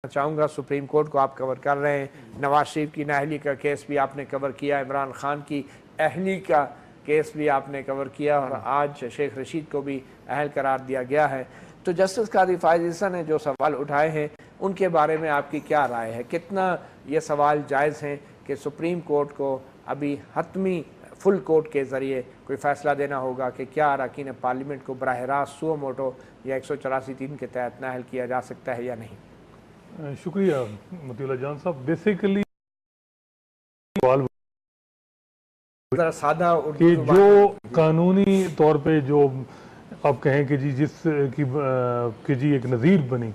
चाहूँगा supreme court को आप कवर कर रहे हैं, नवाज शरीफ की नाअहली का केस भी आपने कवर किया, इमरान खान की अहली का केस भी आपने कवर किया और आज शेख रशीद को भी अहल करार दिया गया है। तो जस्टिस कादी फायज़ ईसा ने जो सवाल उठाए हैं उनके बारे में आपकी क्या राय है? कितना ये सवाल जायज़ हैं कि सुप्रीम कोर्ट को अभी हतमी फुल कोर्ट के ज़रिए कोई फ़ैसला देना होगा कि क्या अरकान पार्लियामेंट को बराह रास्त सुओ मोटो या 184(3) के तहत नाअहल किया जा सकता है या नहीं? शुक्रिया मतीउल्लाह जान साहब। बेसिकली सादा कि जो कानूनी तौर पे जो आप कहें कि जी जी एक नज़ीर बनी,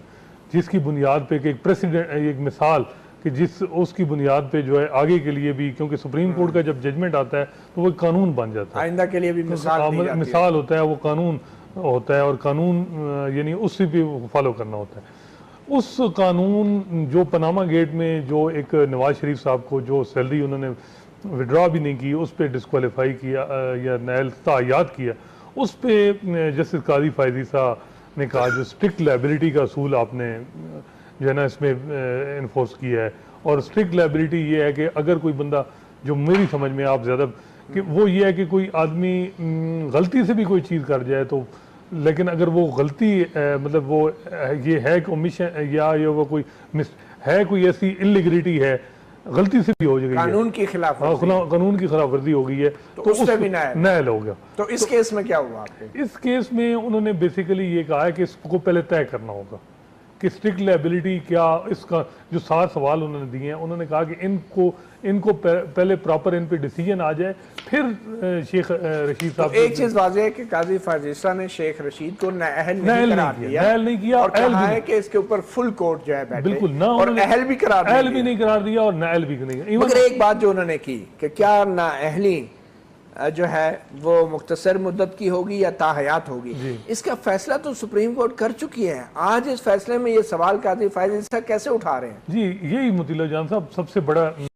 जिसकी बुनियाद पे कि एक प्रेसिडेंट, एक मिसाल कि उसकी बुनियाद पे जो है आगे के लिए भी, क्योंकि सुप्रीम कोर्ट का जब जजमेंट आता है तो वो कानून बन जाता है, आइंदा के लिए भी मिसाल होता है, वो कानून होता है और कानून यानी उससे भी फॉलो करना होता है। उस कानून जो पनामा गेट में जो एक नवाज शरीफ साहब को जो सैलरी उन्होंने विड्रॉ भी नहीं की, उस पर डिस्क्वालीफाई किया या नाअहल तायाद किया, उस पे जस्टिस कादी फायज़ ईसा ने कहा जो स्ट्रिक्ट लायबिलिटी का असूल आपने जो है ना इसमें इन्फोर्स किया है। और स्ट्रिक्ट लायबिलिटी ये है कि अगर कोई बंदा, जो मेरी समझ में आप ज़्यादा, कि वो ये है कि कोई आदमी गलती से भी कोई चीज़ कर जाए तो, लेकिन अगर वो गलती मतलब वो ये है कि ओमिशन या वो कोई है, कोई ऐसी इलीगलिटी है, गलती से भी हो गई है, कानून की खिलाफ कानून की खिलाफ वर्जी हो गई है, तो उस पे भी नाअहल हो गया। तो इस केस में क्या हुआ आपके? इस केस में उन्होंने बेसिकली ये कहा है कि इसको पहले तय करना होगा कि स्ट्रिक्ट लायबिलिटी क्या, इसका जो 7 सवाल उन्होंने दिए हैं, उन्होंने कहा कि इनको पहले प्रॉपर इन पे डिसीजन आ जाए, फिर शेख रशीद साहब। तो एक चीज वाज़ेह है कि कादी फायज़ ईसा ने शेख रशीद को नाअहल नहीं किया और कहा है कि इसके ऊपर फुल कोर्ट जो है बैठे, बिल्कुल ना, और अहल भी नहीं करार दिया और नाअहल भी नहीं। मगर एक बात जो उन्होंने की कि क्या नाअहली जो है वो मुख्तसर मुद्दत की होगी या ताहयात होगी, इसका फैसला तो सुप्रीम कोर्ट कर चुकी है। आज इस फैसले में ये सवाल कादी फायज़ ईसा कैसे उठा रहे हैं? जी, यही मतीउल्लाह जान साहब सबसे बड़ा